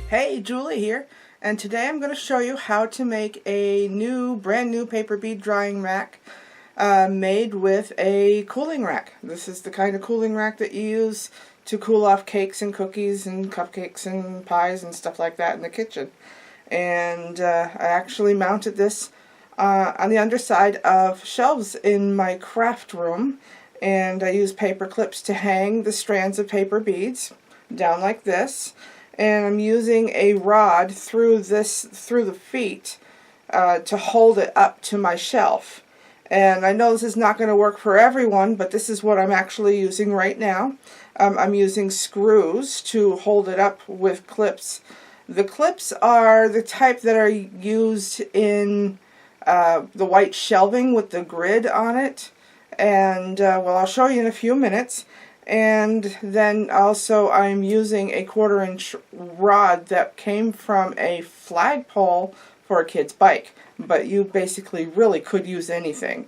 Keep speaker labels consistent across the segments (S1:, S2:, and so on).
S1: Hey, Julie here, and today I'm going to show you how to make a brand new paper bead drying rack made with a cooling rack. This is the kind of cooling rack that you use to cool off cakes and cookies and cupcakes and pies and stuff like that in the kitchen. And I actually mounted this on the underside of shelves in my craft room, and I used paper clips to hang the strands of paper beads down like this. And I'm using a rod through the feet to hold it up to my shelf. And I know this is not going to work for everyone, but this is what I'm actually using right now. I'm using screws to hold it up with clips. The clips are the type that are used in the white shelving with the grid on it. And well, I'll show you in a few minutes. And then also I'm using a 1/4-inch rod that came from a flagpole for a kid's bike, but you basically really could use anything.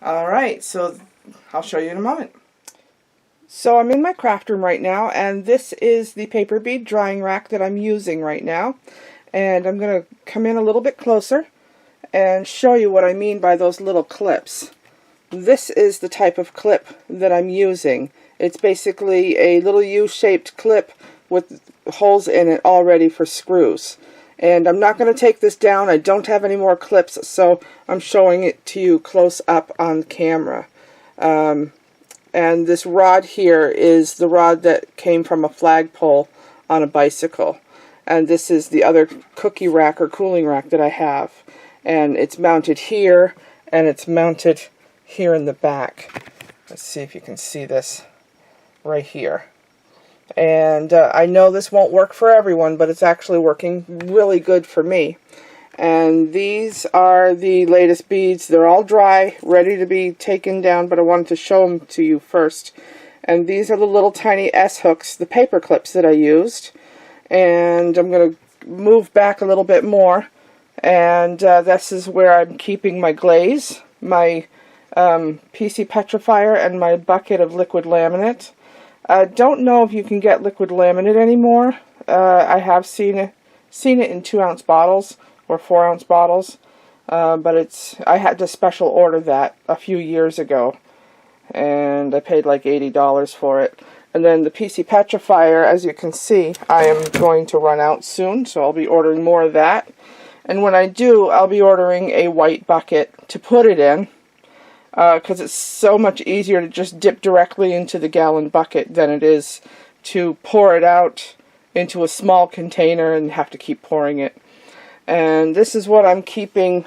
S1: Alright, so I'll show you in a moment. So I'm in my craft room right now, and this is the paper bead drying rack that I'm using right now. And I'm going to come in a little bit closer and show you what I mean by those little clips. This is the type of clip that I'm using. It's basically a little U-shaped clip with holes in it all ready for screws. And I'm not going to take this down. I don't have any more clips, so I'm showing it to you close up on camera. And this rod here is the rod that came from a flagpole on a bicycle. And this is the other cookie rack or cooling rack that I have. And it's mounted here, and it's mounted here in the back. Let's see if you can see this. Right here. And I know this won't work for everyone, but it's actually working really good for me. And these are the latest beads. They're all dry, ready to be taken down, but I wanted to show them to you first. And these are the little tiny S-hooks, the paper clips that I used. And I'm going to move back a little bit more. And this is where I'm keeping my glaze, my PC petrifier, and my bucket of liquid laminate. I don't know if you can get liquid laminate anymore. I have seen it in 2-ounce bottles or 4-ounce bottles, but I had to special order that a few years ago, and I paid like $80 for it. And then the PC petrifier, as you can see, I am going to run out soon, so I'll be ordering more of that. And when I do, I'll be ordering a white bucket to put it in, because it's so much easier to just dip directly into the gallon bucket than it is to pour it out into a small container and have to keep pouring it. And this is what I'm keeping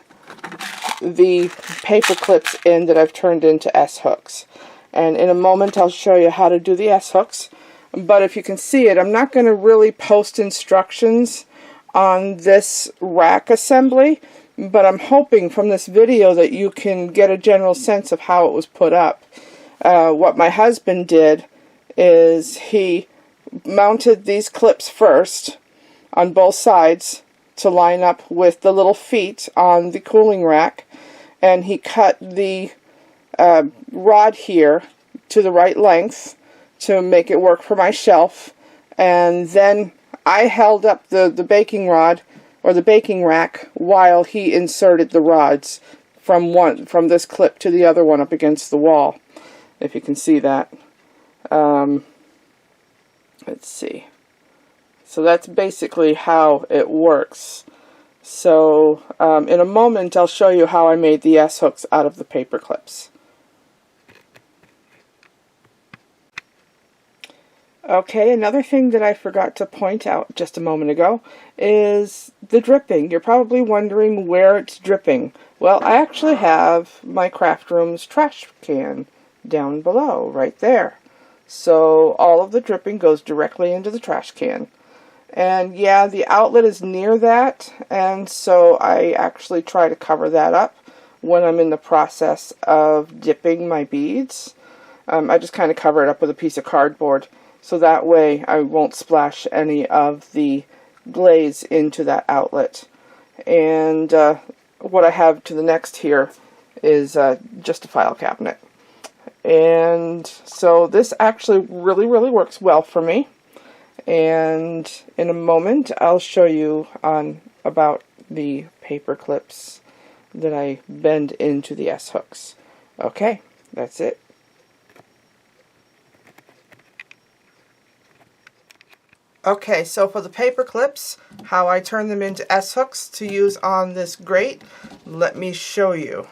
S1: the paper clips in that I've turned into S-hooks. And in a moment I'll show you how to do the S-hooks. But if you can see it, I'm not going to really post instructions on this rack assembly. But I'm hoping from this video that you can get a general sense of how it was put up. What my husband did is he mounted these clips first on both sides to line up with the little feet on the cooling rack, and he cut the rod here to the right length to make it work for my shelf, and then I held up the baking rod or the baking rack while he inserted the rods from this clip to the other one up against the wall, if you can see that. Let's see. So that's basically how it works. So in a moment I'll show you how I made the S-hooks out of the paper clips. Okay, another thing that I forgot to point out just a moment ago is the dripping. You're probably wondering where it's dripping. Well, I actually have my craft room's trash can down below, right there. So all of the dripping goes directly into the trash can. And yeah, the outlet is near that, and so I actually try to cover that up when I'm in the process of dipping my beads. I just kind of cover it up with a piece of cardboard, so that way I won't splash any of the glaze into that outlet. And what I have to the next here is just a file cabinet. And so this actually really works well for me. And in a moment I'll show you about the paper clips that I bend into the S-hooks. Okay, that's it. Okay, so for the paper clips, how I turn them into S-hooks to use on this grate, let me show you.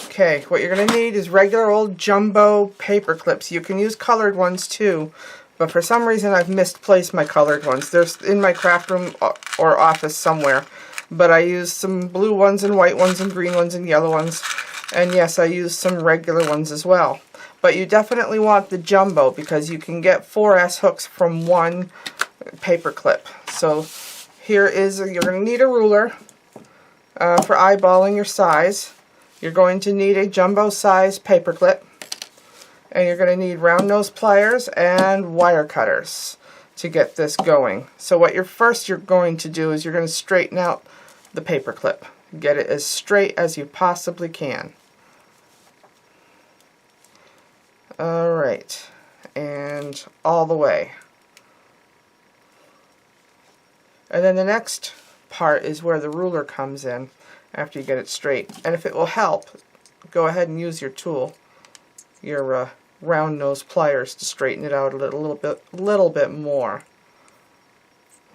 S1: Okay, what you're going to need is regular old jumbo paper clips. You can use colored ones too, but for some reason I've misplaced my colored ones. They're in my craft room or office somewhere, but I used some blue ones and white ones and green ones and yellow ones, and yes, I used some regular ones as well. But you definitely want the jumbo because you can get 4 S-hooks from one paper clip. So here is, you're going to need a ruler for eyeballing your size. You're going to need a jumbo size paper clip, and you're going to need round nose pliers and wire cutters to get this going. So what you're going to do is you're going to straighten out the paper clip. Get it as straight as you possibly can. Alright, and all the way. And then the next part is where the ruler comes in after you get it straight. And if it will help, go ahead and use your tool, your round nose pliers, to straighten it out a little bit more.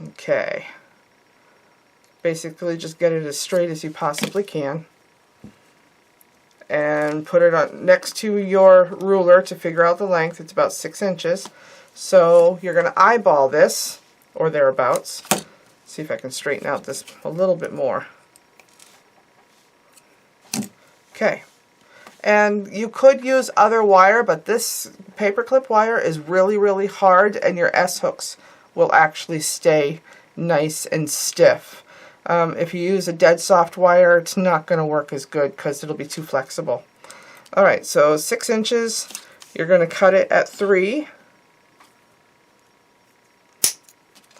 S1: Okay. Basically just get it as straight as you possibly can. And put it on next to your ruler to figure out the length. It's about 6 inches. So you're going to eyeball this, or thereabouts. See if I can straighten out this a little bit more. Okay, and you could use other wire, but this paperclip wire is really hard, and your S-hooks will actually stay nice and stiff. If you use a dead soft wire, it's not going to work as good because it'll be too flexible. Alright, so 6 inches, you're going to cut it at 3,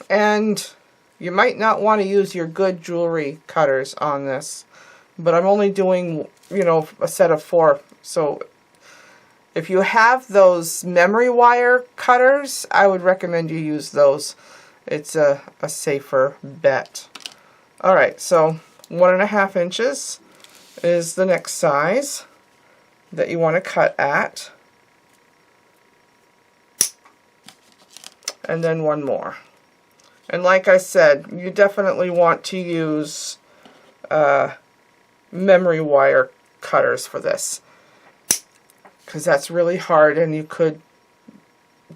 S1: and you might not want to use your good jewelry cutters on this, but I'm only doing, a set of 4. So if you have those memory wire cutters, I would recommend you use those. It's a safer bet. Alright, so 1.5 inches is the next size that you want to cut at. And then 1 more. And like I said, you definitely want to use memory wire cutters for this, because that's really hard and you could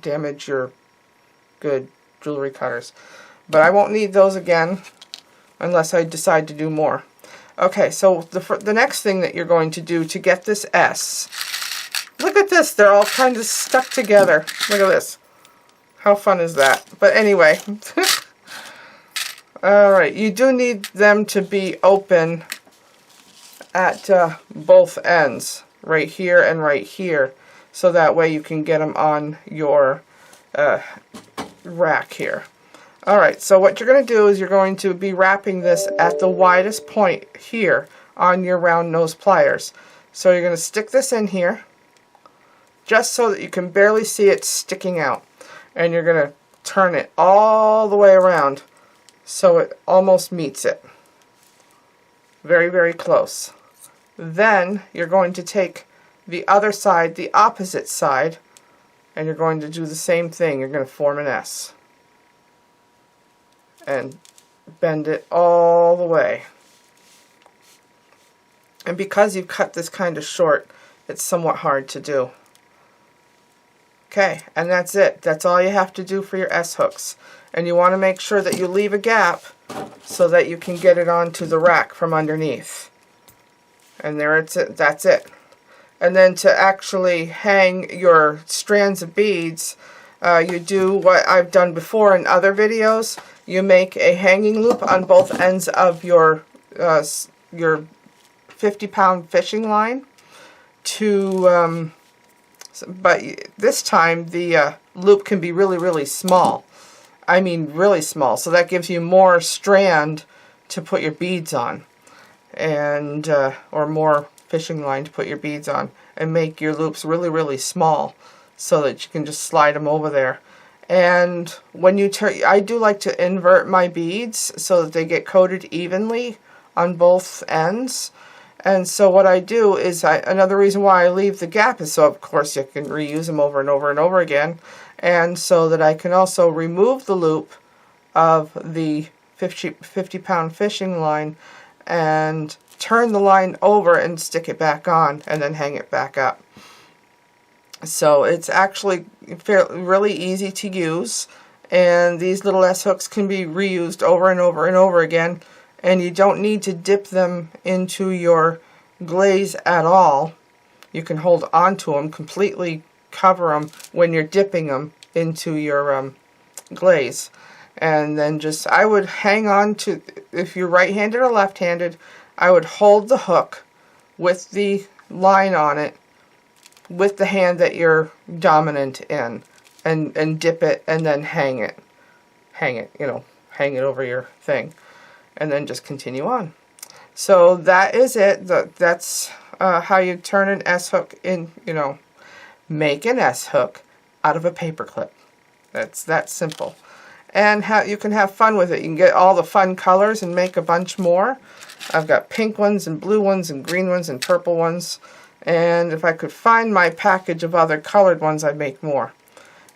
S1: damage your good jewelry cutters. But I won't need those again unless I decide to do more. Okay, so the next thing that you're going to do to get this S, look at this, they're all kind of stuck together. Look at this. How fun is that? But anyway, alright, you do need them to be open at both ends, right here and right here, so that way you can get them on your rack here. Alright, so what you're going to do is you're going to be wrapping this at the widest point here on your round nose pliers. So you're going to stick this in here, just so that you can barely see it sticking out. And you're going to turn it all the way around so it almost meets it. Very close. Then you're going to take the other side, the opposite side, and you're going to do the same thing. You're going to form an S. And bend it all the way. And because you've cut this kind of short, it's somewhat hard to do. Okay, and that's it. That's all you have to do for your S-hooks. And you want to make sure that you leave a gap so that you can get it onto the rack from underneath. And there it's it. That's it. And then to actually hang your strands of beads, you do what I've done before in other videos. You make a hanging loop on both ends of your 50-pound fishing line to but this time the loop can be really small. I mean really small, so that gives you more strand to put your beads on, and or more fishing line to put your beads on, and make your loops really small so that you can just slide them over there. And when you turn, I do like to invert my beads so that they get coated evenly on both ends. And so what I do is, another reason why I leave the gap is so of course you can reuse them over and over and over again, and so that I can also remove the loop of the 50-pound fishing line and turn the line over and stick it back on and then hang it back up. So it's actually really easy to use, and these little S-hooks can be reused over and over and over again, and you don't need to dip them into your glaze at all. You can hold onto them, completely cover them when you're dipping them into your glaze. And then just, I would hang on to, if you're right-handed or left-handed, I would hold the hook with the line on it with the hand that you're dominant in, and dip it and then hang it, you know, hang it over your thing, and then just continue on. So that is it. That's how you turn an S-hook in, you know, make an S-hook out of a paper clip. That's that simple. And you can have fun with it. You can get all the fun colors and make a bunch more. I've got pink ones and blue ones and green ones and purple ones. And if I could find my package of other colored ones, I'd make more.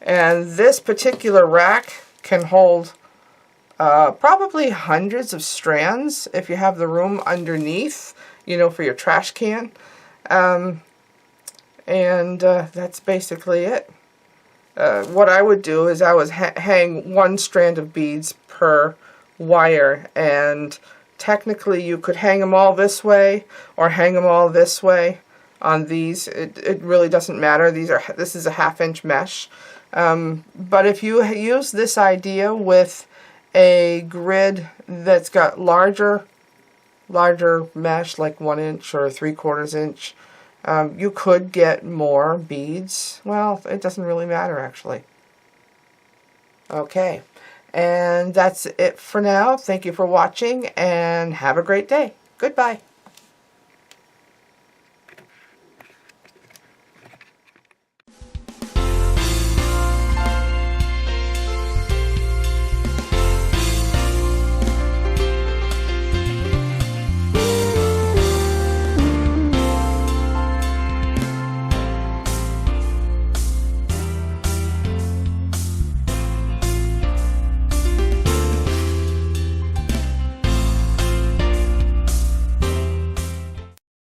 S1: And this particular rack can hold probably hundreds of strands if you have the room underneath, you know, for your trash can. That's basically it. What I would do is I would hang one strand of beads per wire, and technically you could hang them all this way or hang them all this way on these. It really doesn't matter. This is a 1/2-inch mesh. But if you use this idea with a grid that's got larger mesh, like 1 inch or 3/4 inch, you could get more beads. Well, it doesn't really matter actually. Okay, and that's it for now. Thank you for watching and have a great day. Goodbye.